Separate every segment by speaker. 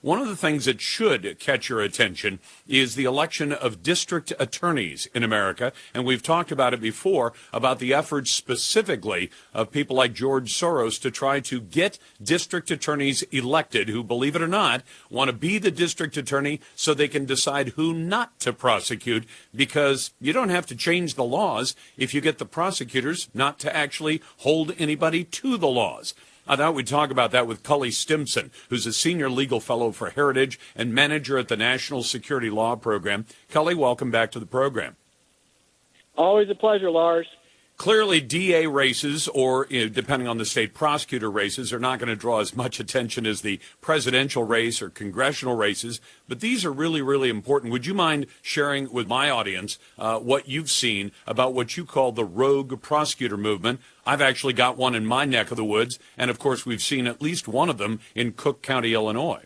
Speaker 1: one of the things that should catch your attention is the election of district attorneys in America. And we've talked about it before, about the efforts specifically of people like George Soros to try to get district attorneys elected who, believe it or not, want to be the district attorney so they can decide who not to prosecute, because you don't have to change the laws if you get the prosecutors not to actually hold anybody to the laws. I thought we'd talk about that with Cully Stimson, who's a senior legal fellow for Heritage and manager at the National Security Law Program. Cully, welcome back to the program.
Speaker 2: Always a pleasure, Lars.
Speaker 1: Clearly, DA races, or depending on the state, prosecutor races, are not going to draw as much attention as the presidential race or congressional races, but these are really, really important. Would you mind sharing with my audience what you've seen about what you call the rogue prosecutor movement? I've actually got one in my neck of the woods, and of course we've seen at least one of them in Cook County, Illinois.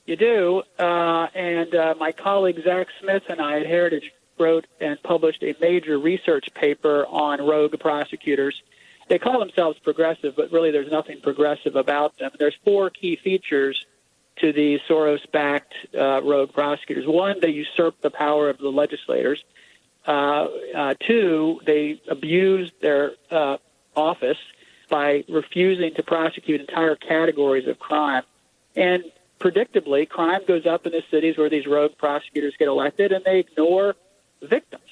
Speaker 2: You do, and my colleague Zach Smith and I at Heritage wrote and published a major research paper on rogue prosecutors. They call themselves progressive, but really there's nothing progressive about them. There's four key features to the Soros-backed rogue prosecutors. One, they usurp the power of the legislators. Two, they abuse their office by refusing to prosecute entire categories of crime. And predictably, crime goes up in the cities where these rogue prosecutors get elected, and they ignore victims,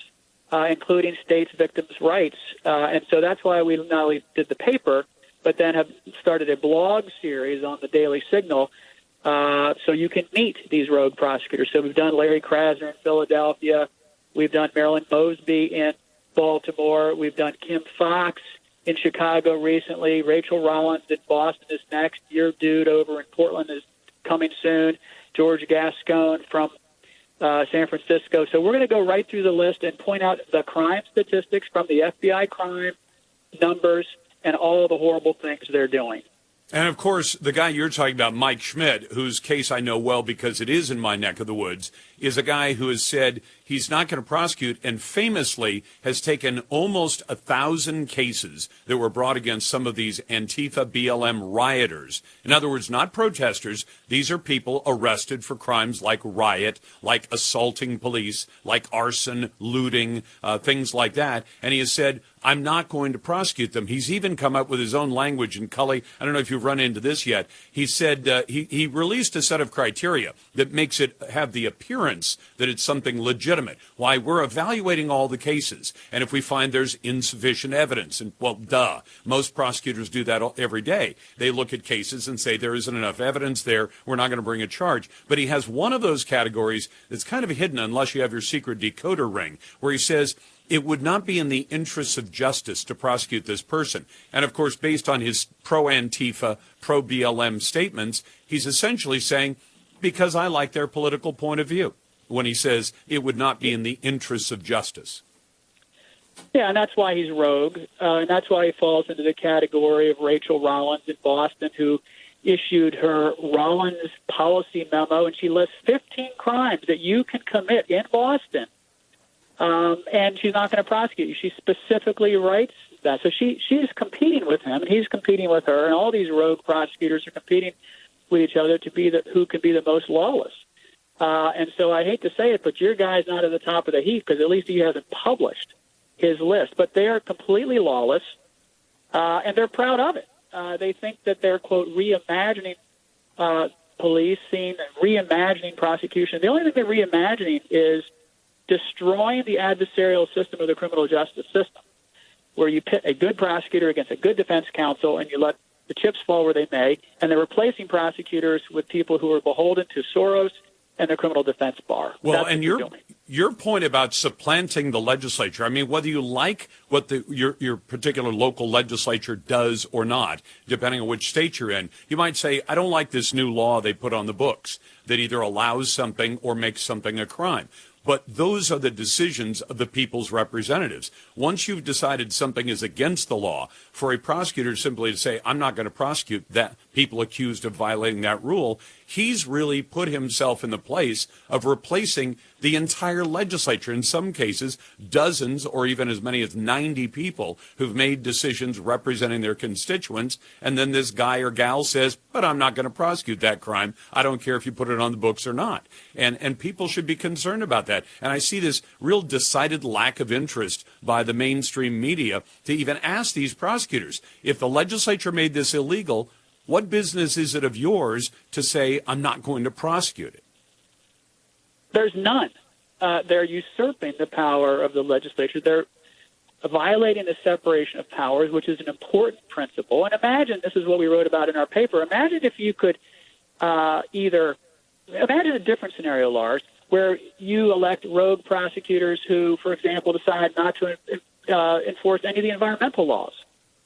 Speaker 2: including states' victims' rights. And so that's why we not only did the paper, but then have started a blog series on the Daily Signal so you can meet these rogue prosecutors. So we've done Larry Krasner in Philadelphia. We've done Marilyn Mosby in Baltimore. We've done Kim Fox in Chicago recently. Rachel Rollins in Boston is next. Your dude over in Portland is coming soon. George Gascon from San Francisco. So we're going to go right through the list and point out the crime statistics from the FBI crime numbers and all the horrible things they're doing.
Speaker 1: And, of course, the guy you're talking about, Mike Schmidt, whose case I know well because it is in my neck of the woods, is a guy who has said he's not going to prosecute and famously has taken almost 1,000 cases that were brought against some of these Antifa BLM rioters. In other words, not protesters. These are people arrested for crimes like riot, like assaulting police, like arson, looting, things like that. And he has said, I'm not going to prosecute them. He's even come up with his own language. And Cully, I don't know if you've run into this yet. He said he released a set of criteria that makes it have the appearance that it's something legitimate. Why, we're evaluating all the cases. And if we find there's insufficient evidence, and well, duh, most prosecutors do that every day. They look at cases and say there isn't enough evidence there. We're not going to bring a charge. But he has one of those categories that's kind of hidden unless you have your secret decoder ring, where he says, it would not be in the interests of justice to prosecute this person. And, of course, based on his pro-Antifa, pro-BLM statements, he's essentially saying, because I like their political point of view, when he says it would not be in the interests of justice.
Speaker 2: Yeah, and that's why he's rogue, and that's why he falls into the category of Rachel Rollins in Boston, who issued her Rollins policy memo, and she lists 15 crimes that you can commit in Boston. And she's not going to prosecute you. She specifically writes that. So she's competing with him, and he's competing with her, and all these rogue prosecutors are competing with each other to be who can be the most lawless. And so I hate to say it, but your guy's not at the top of the heap because at least he hasn't published his list. But they are completely lawless, and they're proud of it. They think that they're, quote, reimagining policing and reimagining prosecution. The only thing they're reimagining is destroying the adversarial system of the criminal justice system, where you pit a good prosecutor against a good defense counsel and you let the chips fall where they may, and they're replacing prosecutors with people who are beholden to Soros and the criminal defense bar.
Speaker 1: Well, that's and your point about supplanting the legislature, I mean, whether you like what your particular local legislature does or not, depending on which state you're in, you might say, I don't like this new law they put on the books that either allows something or makes something a crime. But those are the decisions of the people's representatives. Once you've decided something is against the law, for a prosecutor simply to say, I'm not going to prosecute that people accused of violating that rule, he's really put himself in the place of replacing the entire legislature, in some cases, dozens or even as many as 90 people who've made decisions representing their constituents. And then this guy or gal says, but I'm not going to prosecute that crime. I don't care if you put it on the books or not. And people should be concerned about that. And I see this real decided lack of interest by the mainstream media to even ask these prosecutors, if the legislature made this illegal, what business is it of yours to say, I'm not going to prosecute it?
Speaker 2: There's none. They're usurping the power of the legislature. They're violating the separation of powers, which is an important principle. And imagine, this is what we wrote about in our paper, imagine if you could imagine a different scenario, Lars, where you elect rogue prosecutors who, for example, decide not to enforce any of the environmental laws.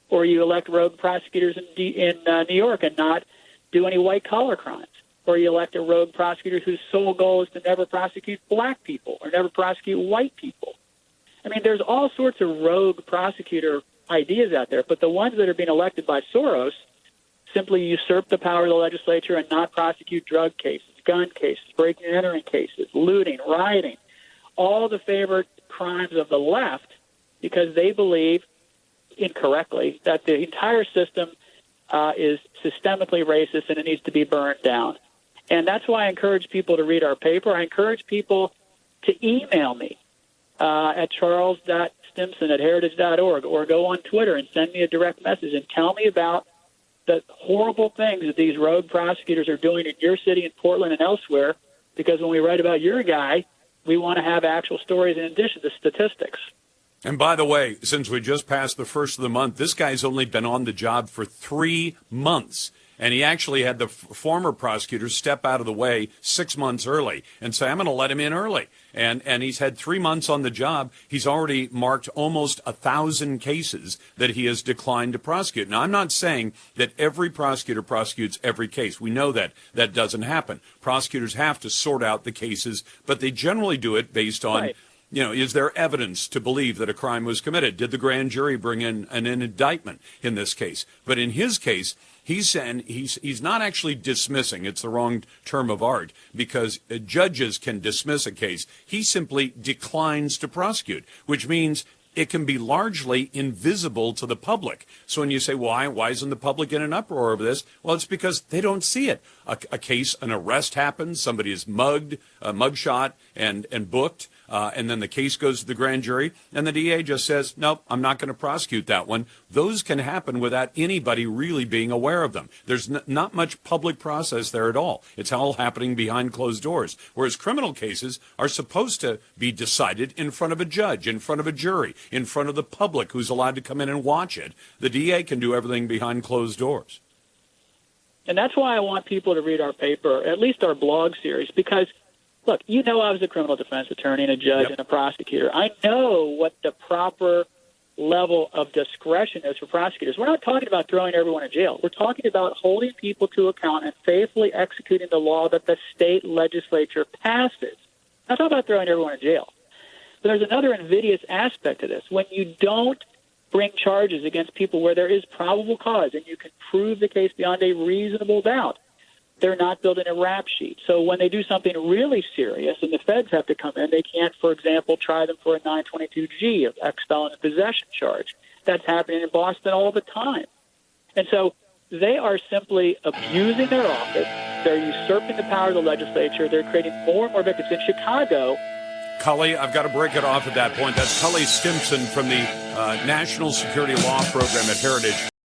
Speaker 2: Or you elect rogue prosecutors in New York and not do any white-collar crimes. Or you elect a rogue prosecutor whose sole goal is to never prosecute black people or never prosecute white people. I mean, there's all sorts of rogue prosecutor ideas out there, but the ones that are being elected by Soros simply usurp the power of the legislature and not prosecute drug cases, gun cases, breaking and entering cases, looting, rioting, all the favorite crimes of the left, because they believe incorrectly that the entire system is systemically racist and it needs to be burned down. And that's why I encourage people to read our paper. I encourage people to email me at charles.stimson@heritage.org or go on Twitter and send me a direct message and tell me about the horrible things that these rogue prosecutors are doing in your city, in Portland and elsewhere, because when we write about your guy, we want to have actual stories in addition to statistics.
Speaker 1: And by the way, since we just passed the first of the month, this guy's only been on the job for 3 months. And he actually had the former prosecutor step out of the way 6 months early and say, I'm going to let him in early. And he's had 3 months on the job. He's already marked almost 1,000 cases that he has declined to prosecute. Now, I'm not saying that every prosecutor prosecutes every case. We know that that doesn't happen. Prosecutors have to sort out the cases, but they generally do it based on,
Speaker 2: right.
Speaker 1: Is there evidence to believe that a crime was committed? Did the grand jury bring in an indictment in this case? But in his case, he's saying he's not actually dismissing. It's the wrong term of art because judges can dismiss a case. He simply declines to prosecute, which means it can be largely invisible to the public. So when you say, why isn't the public in an uproar over this? Well, it's because they don't see it. A case, an arrest happens, somebody is mugged, mugshot, and booked, and then the case goes to the grand jury, and the DA just says, nope, I'm not going to prosecute that one. Those can happen without anybody really being aware of them. There's not much public process there at all. It's all happening behind closed doors, whereas criminal cases are supposed to be decided in front of a judge, in front of a jury, in front of the public who's allowed to come in and watch it. The DA can do everything behind closed doors.
Speaker 2: And that's why I want people to read our paper, at least our blog series, because, look, I was a criminal defense attorney and a judge and a prosecutor. I know what the proper level of discretion is for prosecutors. We're not talking about throwing everyone in jail. We're talking about holding people to account and faithfully executing the law that the state legislature passes. I'm not talking about throwing everyone in jail. But there's another invidious aspect to this. When you don't bring charges against people where there is probable cause and you can prove the case beyond a reasonable doubt, they're not building a rap sheet. So when they do something really serious and the feds have to come in, they can't, for example, try them for a 922G, of ex-felon possession charge. That's happening in Boston all the time. And so they are simply abusing their office. They're usurping the power of the legislature. They're creating more and more victims. In Chicago,
Speaker 1: Cully, I've got to break it off at that point. That's Cully Stimson from the National Security Law Program at Heritage.